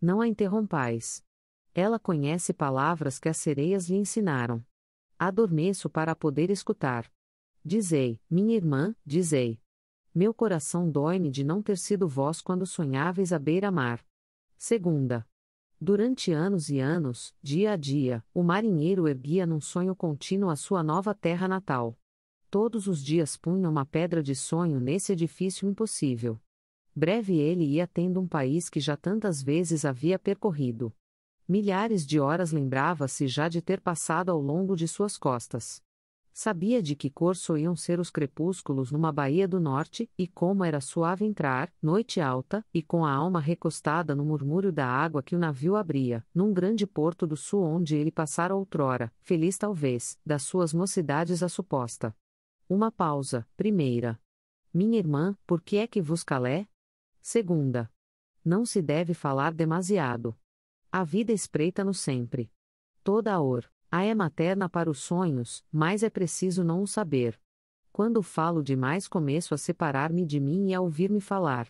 Não a interrompais. Ela conhece palavras que as sereias lhe ensinaram. Adormeço para poder escutar. Dizei, minha irmã, dizei. Meu coração dói-me de não ter sido vós quando sonháveis à beira-mar. Segunda. Durante anos e anos, dia a dia, o marinheiro erguia num sonho contínuo a sua nova terra natal. Todos os dias punha uma pedra de sonho nesse edifício impossível. Breve ele ia tendo um país que já tantas vezes havia percorrido. Milhares de horas lembrava-se já de ter passado ao longo de suas costas. Sabia de que cor soliam ser os crepúsculos numa baía do norte, e como era suave entrar, noite alta, e com a alma recostada no murmúrio da água que o navio abria, num grande porto do sul onde ele passara outrora, feliz talvez, das suas mocidades a suposta. Uma pausa. Primeira. Minha irmã, por que é que vos calé? Segunda. Não se deve falar demasiado. A vida espreita-nos sempre. Toda a é materna para os sonhos, mas é preciso não o saber. Quando falo demais começo a separar-me de mim e a ouvir-me falar.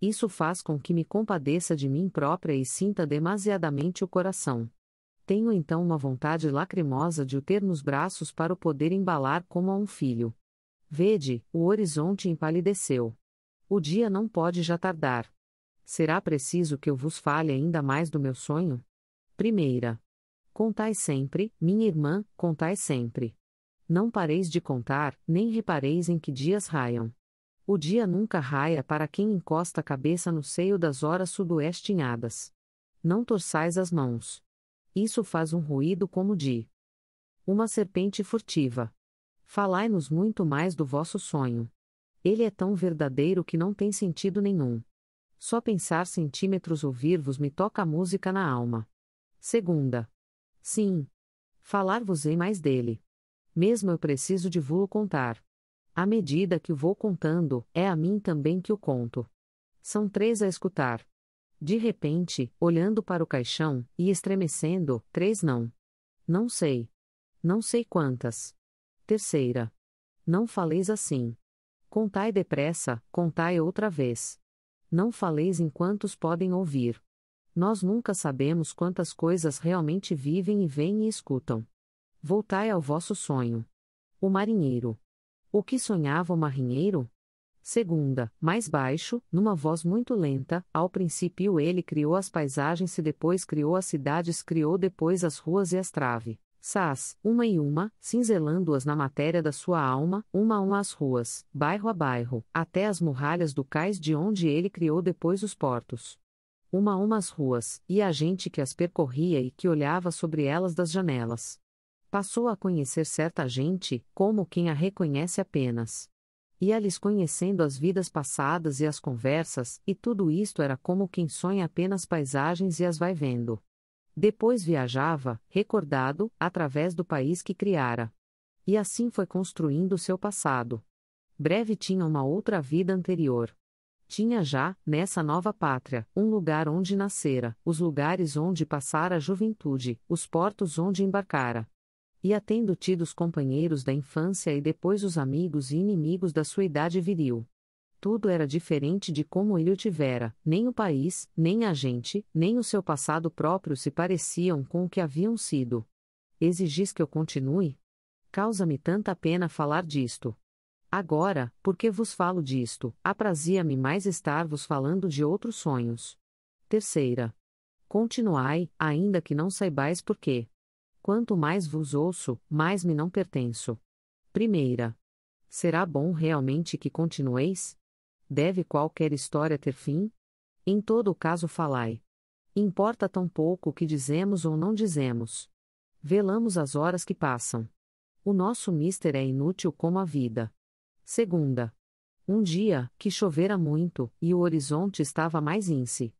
Isso faz com que me compadeça de mim própria e sinta demasiadamente o coração. Tenho então uma vontade lacrimosa de o ter nos braços para o poder embalar como a um filho. Vede, o horizonte empalideceu. O dia não pode já tardar. Será preciso que eu vos fale ainda mais do meu sonho? Primeira. Contai sempre, minha irmã, contai sempre. Não pareis de contar, nem repareis em que dias raiam. O dia nunca raia para quem encosta a cabeça no seio das horas sudoestinhadas. Não torçais as mãos. Isso faz um ruído como de uma serpente furtiva. Falai-nos muito mais do vosso sonho. Ele é tão verdadeiro que não tem sentido nenhum. Só pensar centímetros ouvir-vos me toca a música na alma. Segunda. Sim. Falar-vos-ei mais dele. Mesmo eu preciso de vô-lo contar. À medida que o vou contando, é a mim também que o conto. São 3 a escutar. De repente, olhando para o caixão, e estremecendo, 3 não. Não sei. Não sei quantas. Terceira. Não faleis assim. Contai depressa, contai outra vez. Não faleis em quantos podem ouvir. Nós nunca sabemos quantas coisas realmente vivem e veem e escutam. Voltai ao vosso sonho. O marinheiro. O que sonhava o marinheiro? Segunda, mais baixo, numa voz muito lenta, ao princípio ele criou as paisagens e depois criou as cidades, criou depois as ruas e as trave. Sás, uma e uma, cinzelando-as na matéria da sua alma, uma a uma as ruas, bairro a bairro, até as muralhas do cais de onde ele criou depois os portos. Uma a uma as ruas, e a gente que as percorria e que olhava sobre elas das janelas. Passou a conhecer certa gente, como quem a reconhece apenas. Ia-lhes conhecendo as vidas passadas e as conversas, e tudo isto era como quem sonha apenas paisagens e as vai vendo. Depois viajava, recordado, através do país que criara. E assim foi construindo seu passado. Breve tinha uma outra vida anterior. Tinha já, nessa nova pátria, um lugar onde nascera, os lugares onde passara a juventude, os portos onde embarcara. E tendo tido os companheiros da infância e depois os amigos e inimigos da sua idade viril. Tudo era diferente de como ele o tivera, nem o país, nem a gente, nem o seu passado próprio se pareciam com o que haviam sido. Exigis que eu continue? Causa-me tanta pena falar disto. Agora, porque vos falo disto, aprazia-me mais estar-vos falando de outros sonhos. Terceira. Continuai, ainda que não saibais por quê. Quanto mais vos ouço, mais me não pertenço. Primeira. Será bom realmente que continueis? Deve qualquer história ter fim? Em todo o caso falai. Importa tão pouco o que dizemos ou não dizemos. Velamos as horas que passam. O nosso mister é inútil como a vida. Segunda. Um dia, que chovera muito, e o horizonte estava mais ínse,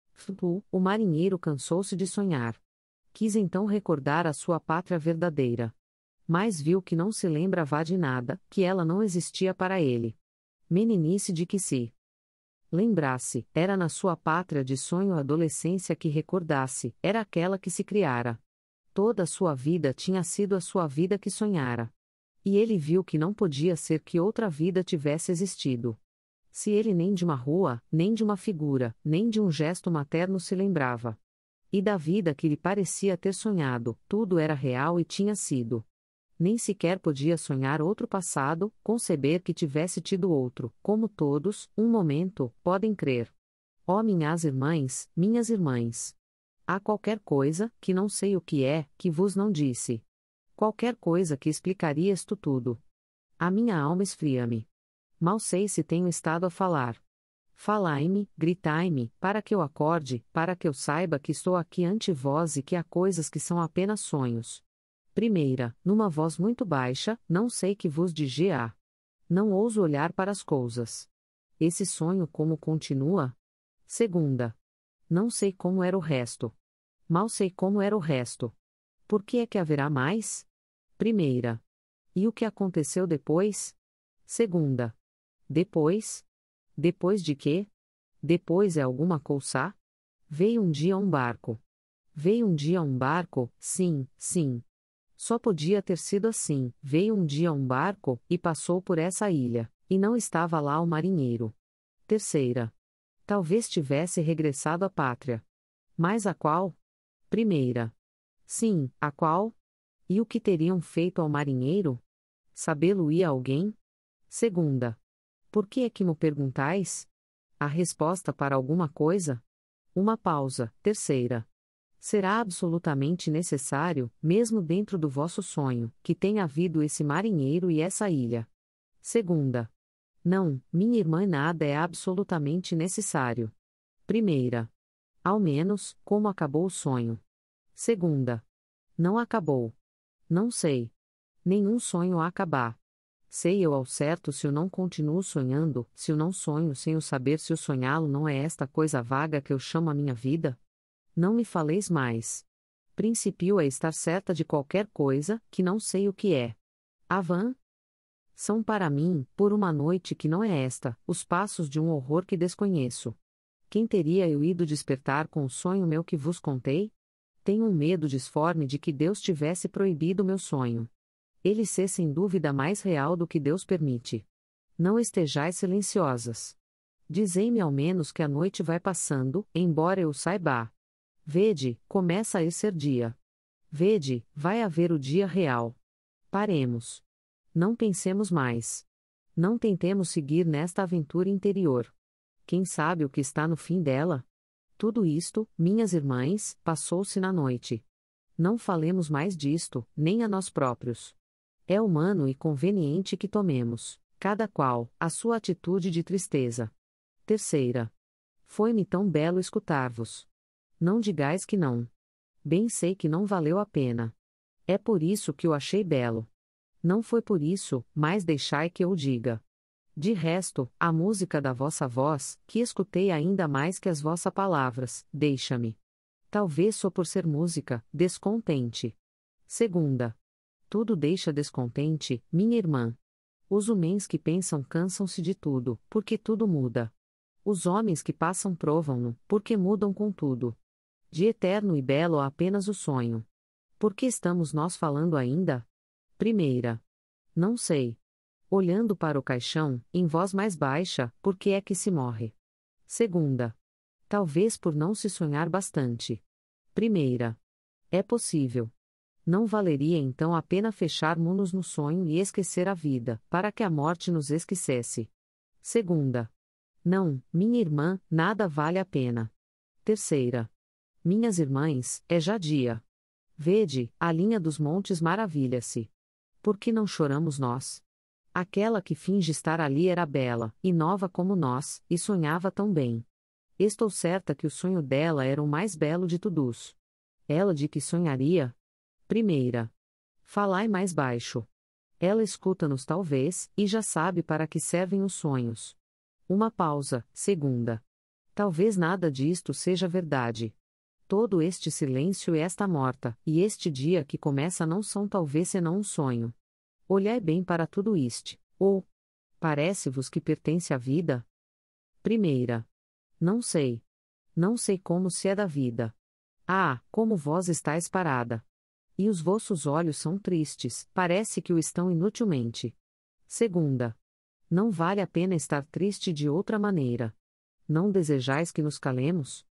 o marinheiro cansou-se de sonhar. Quis então recordar a sua pátria verdadeira. Mas viu que não se lembrava de nada, que ela não existia para ele. Meninice de que se lembrasse, era na sua pátria de sonho a adolescência que recordasse, era aquela que se criara. Toda a sua vida tinha sido a sua vida que sonhara. E ele viu que não podia ser que outra vida tivesse existido. Se ele nem de uma rua, nem de uma figura, nem de um gesto materno se lembrava. E da vida que lhe parecia ter sonhado, tudo era real e tinha sido. Nem sequer podia sonhar outro passado, conceber que tivesse tido outro, como todos, um momento, podem crer. Ó minhas irmãs! Há qualquer coisa, que não sei o que é, que vos não disse. Qualquer coisa que explicaria isto tudo. A minha alma esfria-me. Mal sei se tenho estado a falar. Falai-me, gritai-me, para que eu acorde, para que eu saiba que estou aqui ante vós e que há coisas que são apenas sonhos. Primeira, numa voz muito baixa, não sei que vos diga. Não ouso olhar para as coisas. Esse sonho como continua? Segunda. Não sei como era o resto. Mal sei como era o resto. Por que é que haverá mais? Primeira. E o que aconteceu depois? Segunda. Depois? Depois de quê? Depois é alguma coisa? Veio um dia um barco. Veio um dia um barco, sim, sim. Só podia ter sido assim, veio um dia um barco, e passou por essa ilha, e não estava lá o marinheiro. Terceira. Talvez tivesse regressado à pátria. Mas a qual? Primeira. Sim, a qual? E o que teriam feito ao marinheiro? Sabê-lo-ia alguém? Segunda. Por que é que me perguntais? A resposta para alguma coisa? Uma pausa. Terceira. Será absolutamente necessário, mesmo dentro do vosso sonho, que tenha havido esse marinheiro e essa ilha. Segunda. Não, minha irmã, nada é absolutamente necessário. Primeira. Ao menos, como acabou o sonho. Segunda. Não acabou. Não sei. Nenhum sonho a acabar. Sei eu ao certo se eu não continuo sonhando, se eu não sonho sem o saber se o sonhá-lo não é esta coisa vaga que eu chamo a minha vida? Não me faleis mais. Principio a estar certa de qualquer coisa, que não sei o que é. Avã? São para mim, por uma noite que não é esta, os passos de um horror que desconheço. Quem teria eu ido despertar com o sonho meu que vos contei? Tenho um medo disforme de que Deus tivesse proibido meu sonho. Ele ser sem dúvida mais real do que Deus permite. Não estejais silenciosas. Dizei-me ao menos que a noite vai passando, embora eu o saiba. Vede, começa a ser dia. Vede, vai haver o dia real. Paremos. Não pensemos mais. Não tentemos seguir nesta aventura interior. Quem sabe o que está no fim dela? Tudo isto, minhas irmãs, passou-se na noite. Não falemos mais disto, nem a nós próprios. É humano e conveniente que tomemos, cada qual, a sua atitude de tristeza. Terceira. Foi-me tão belo escutar-vos. Não digais que não. Bem sei que não valeu a pena. É por isso que o achei belo. Não foi por isso, mas deixai que eu o diga. De resto, a música da vossa voz, que escutei ainda mais que as vossas palavras, deixa-me. Talvez só por ser música, descontente. Segunda. Tudo deixa descontente, minha irmã. Os homens que pensam cansam-se de tudo, porque tudo muda. Os homens que passam provam-no, porque mudam com tudo. De eterno e belo há apenas o sonho. Por que estamos nós falando ainda? Primeira. Não sei. Olhando para o caixão, em voz mais baixa, por que é que se morre? Segunda. Talvez por não se sonhar bastante. Primeira. É possível. Não valeria então a pena fecharmos-nos no sonho e esquecer a vida, para que a morte nos esquecesse. Segunda. Não, minha irmã, nada vale a pena. Terceira. Minhas irmãs, é já dia. Vede, a linha dos montes maravilha-se. Por que não choramos nós? Aquela que finge estar ali era bela, e nova como nós, e sonhava tão bem. Estou certa que o sonho dela era o mais belo de todos. Ela de que sonharia? Primeira. Falai mais baixo. Ela escuta-nos talvez, e já sabe para que servem os sonhos. Uma pausa. Segunda. Talvez nada disto seja verdade. Todo este silêncio e esta morta, e este dia que começa não são talvez senão um sonho. Olhai bem para tudo isto, ou parece-vos que pertence à vida? Primeira. Não sei. Não sei como se é da vida. Ah, como vós estáis parada. E os vossos olhos são tristes, parece que o estão inutilmente. Segunda. Não vale a pena estar triste de outra maneira. Não desejais que nos calemos?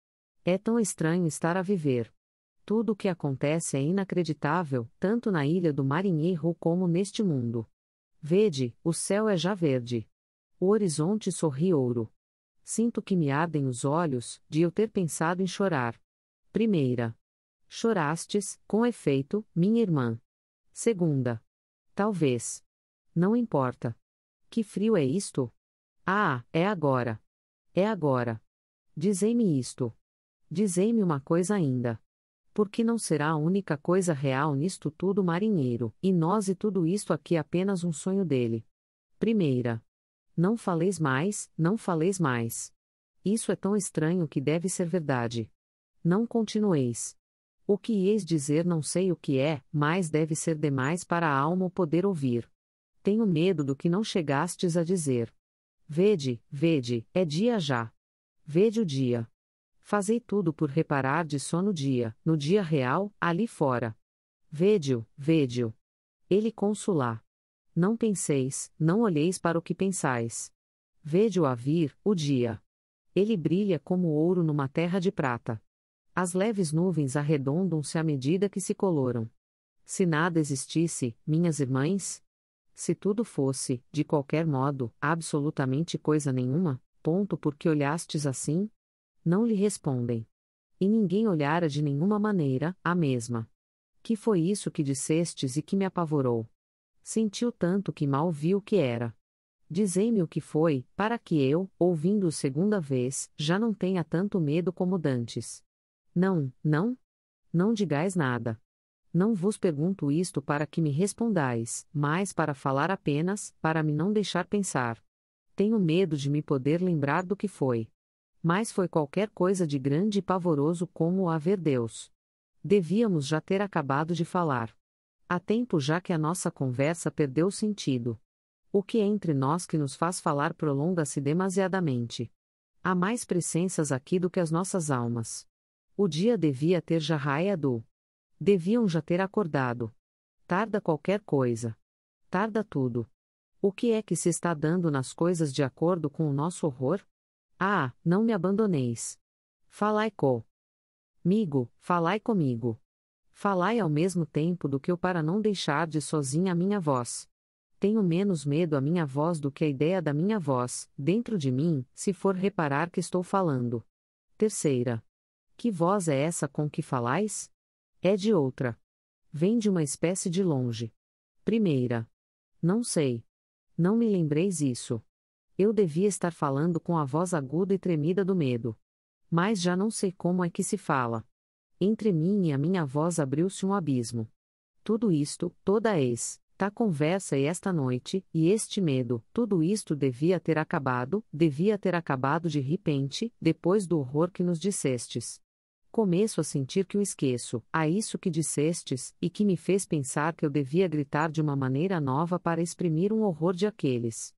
É tão estranho estar a viver. Tudo o que acontece é inacreditável, tanto na ilha do marinheiro como neste mundo. Vede, o céu é já verde. O horizonte sorri ouro. Sinto que me ardem os olhos, de eu ter pensado em chorar. Primeira. Chorastes, com efeito, minha irmã. Segunda. Talvez. Não importa. Que frio é isto? Ah, é agora. É agora. Dizei-me isto. Dizei-me uma coisa ainda. Por que não será a única coisa real nisto tudo marinheiro, e nós e tudo isto aqui apenas um sonho dele? Primeira. Não faleis mais, não faleis mais. Isso é tão estranho que deve ser verdade. Não continueis. O que ieis dizer não sei o que é, mas deve ser demais para a alma o poder ouvir. Tenho medo do que não chegastes a dizer. Vede, vede, é dia já. Vede o dia. Fazei tudo por reparar de só no dia real, ali fora. Vede-o, vede-o. Ele consulá. Não penseis, não olheis para o que pensais. Vede-o a vir, o dia. Ele brilha como ouro numa terra de prata. As leves nuvens arredondam-se à medida que se coloram. Se nada existisse, minhas irmãs? Se tudo fosse, de qualquer modo, absolutamente coisa nenhuma, ponto por que olhastes assim? Não lhe respondem. E ninguém olhara de nenhuma maneira, a mesma. Que foi isso que dissestes e que me apavorou? Sentiu tanto que mal vi o que era. Dizei-me o que foi, para que eu, ouvindo-o segunda vez, já não tenha tanto medo como dantes. Não, não? Não digais nada. Não vos pergunto isto para que me respondais, mas para falar apenas, para me não deixar pensar. Tenho medo de me poder lembrar do que foi. Mas foi qualquer coisa de grande e pavoroso como o haver Deus. Devíamos já ter acabado de falar. Há tempo já que a nossa conversa perdeu sentido. O que é entre nós que nos faz falar prolonga-se demasiadamente. Há mais presenças aqui do que as nossas almas. O dia devia ter já raiado. Deviam já ter acordado. Tarda qualquer coisa. Tarda tudo. O que é que se está dando nas coisas de acordo com o nosso horror? Ah, não me abandoneis. Falai comigo, falai comigo. Falai ao mesmo tempo do que eu para não deixar de sozinha a minha voz. Tenho menos medo a minha voz do que a ideia da minha voz, dentro de mim, se for reparar que estou falando. Terceira. Que voz é essa com que falais? É de outra. Vem de uma espécie de longe. Primeira. Não sei. Não me lembreis isso. Eu devia estar falando com a voz aguda e tremida do medo. Mas já não sei como é que se fala. Entre mim e a minha voz abriu-se um abismo. Tudo isto, toda esta conversa e esta noite, e este medo, tudo isto devia ter acabado de repente, depois do horror que nos dissestes. Começo a sentir que o esqueço, a isso que dissestes, e que me fez pensar que eu devia gritar de uma maneira nova para exprimir um horror de aqueles.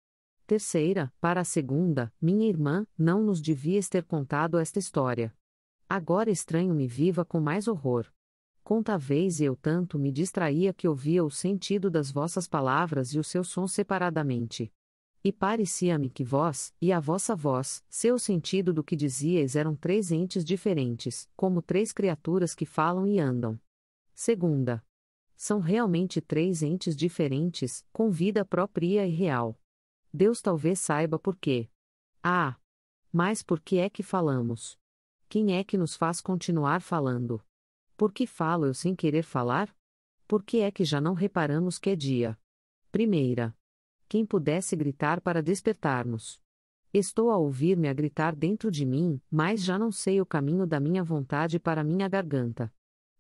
Terceira, para a segunda, minha irmã, não nos devias ter contado esta história. Agora estranho-me viva com mais horror. Conta a vez e eu tanto me distraía que ouvia o sentido das vossas palavras e o seu som separadamente. E parecia-me que vós, e a vossa voz, seu sentido do que dizíeis eram três entes diferentes, como três criaturas que falam e andam. Segunda. São realmente três entes diferentes, com vida própria e real. Deus talvez saiba por quê. Ah! Mas por que é que falamos? Quem é que nos faz continuar falando? Por que falo eu sem querer falar? Por que é que já não reparamos que é dia? Primeira. Quem pudesse gritar para despertar-nos. Estou a ouvir-me a gritar dentro de mim, mas já não sei o caminho da minha vontade para minha garganta.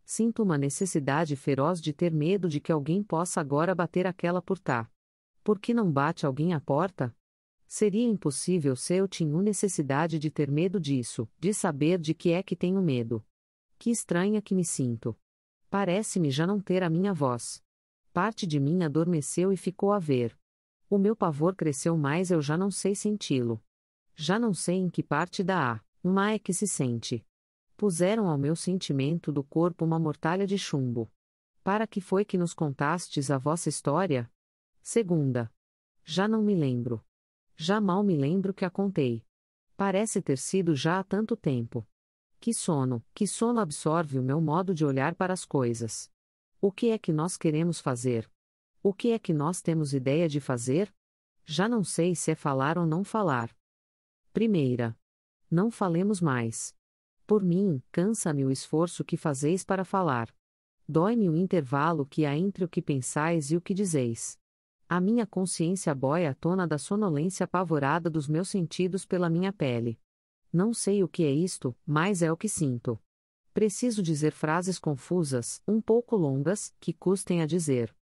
Sinto uma necessidade feroz de ter medo de que alguém possa agora bater aquela porta. Por que não bate alguém à porta? Seria impossível se eu tinha necessidade de ter medo disso, de saber de que é que tenho medo. Que estranha que me sinto. Parece-me já não ter a minha voz. Parte de mim adormeceu e ficou a ver. O meu pavor cresceu mais, eu já não sei senti-lo. Já não sei em que parte da alma é que se sente. Puseram ao meu sentimento do corpo uma mortalha de chumbo. Para que foi que nos contastes a vossa história? Segunda. Já não me lembro. Já mal me lembro que a contei. Parece ter sido já há tanto tempo. Que sono absorve o meu modo de olhar para as coisas. O que é que nós queremos fazer? O que é que nós temos ideia de fazer? Já não sei se é falar ou não falar. Primeira. Não falemos mais. Por mim, cansa-me o esforço que fazeis para falar. Dói-me o intervalo que há entre o que pensais e o que dizeis. A minha consciência boia à tona da sonolência apavorada dos meus sentidos pela minha pele. Não sei o que é isto, mas é o que sinto. Preciso dizer frases confusas, um pouco longas, que custem a dizer.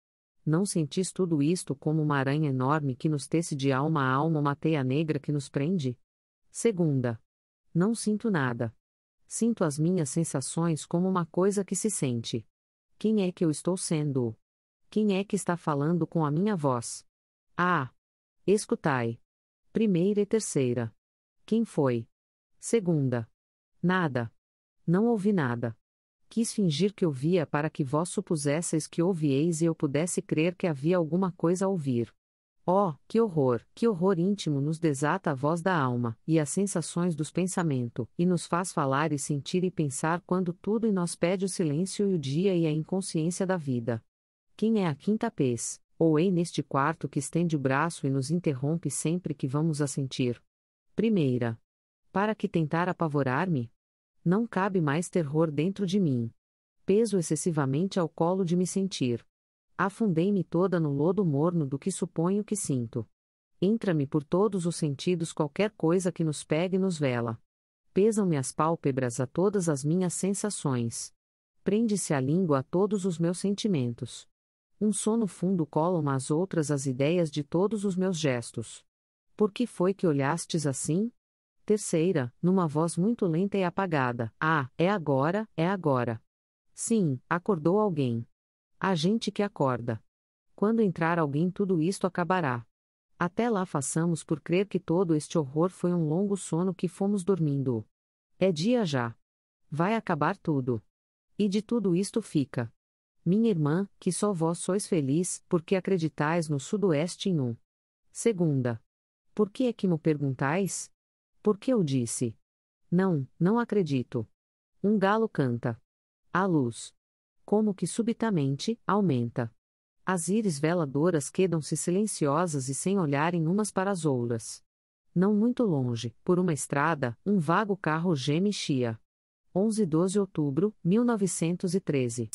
Não sentis tudo isto como uma aranha enorme que nos tece de alma a alma uma teia negra que nos prende? Segunda. Não sinto nada. Sinto as minhas sensações como uma coisa que se sente. Quem é que eu estou sendo? Quem é que está falando com a minha voz? Ah! Escutai. Primeira e terceira. Quem foi? Segunda. Nada. Não ouvi nada. Quis fingir que ouvia para que vós supusesseis que ouvieis e eu pudesse crer que havia alguma coisa a ouvir. Oh, que horror íntimo nos desata a voz da alma, e as sensações dos pensamentos, e nos faz falar e sentir e pensar quando tudo em nós pede o silêncio e o dia e a inconsciência da vida. Quem é a quinta pez, ou ei neste quarto que estende o braço e nos interrompe sempre que vamos a sentir? Primeira. Para que tentar apavorar-me? Não cabe mais terror dentro de mim. Peso excessivamente ao colo de me sentir. Afundei-me toda no lodo morno do que suponho que sinto. Entra-me por todos os sentidos qualquer coisa que nos pegue e nos vela. Pesam-me as pálpebras a todas as minhas sensações. Prende-se a língua a todos os meus sentimentos. Um sono fundo cola às outras as ideias de todos os meus gestos. Por que foi que olhastes assim? Terceira, numa voz muito lenta e apagada. Ah, é agora, é agora. Sim, acordou alguém. Há gente que acorda. Quando entrar alguém, tudo isto acabará. Até lá façamos por crer que todo este horror foi um longo sono que fomos dormindo. É dia já. Vai acabar tudo. E de tudo isto fica. Minha irmã, que só vós sois feliz, porque acreditais no sudoeste em um. Segunda. Por que é que me perguntais? Porque eu disse. Não, não acredito. Um galo canta. A luz. Como que subitamente, aumenta. As íris veladoras quedam-se silenciosas e sem olharem umas para as outras. Não muito longe, por uma estrada, um vago carro geme e chia. 11-12 de outubro, 1913.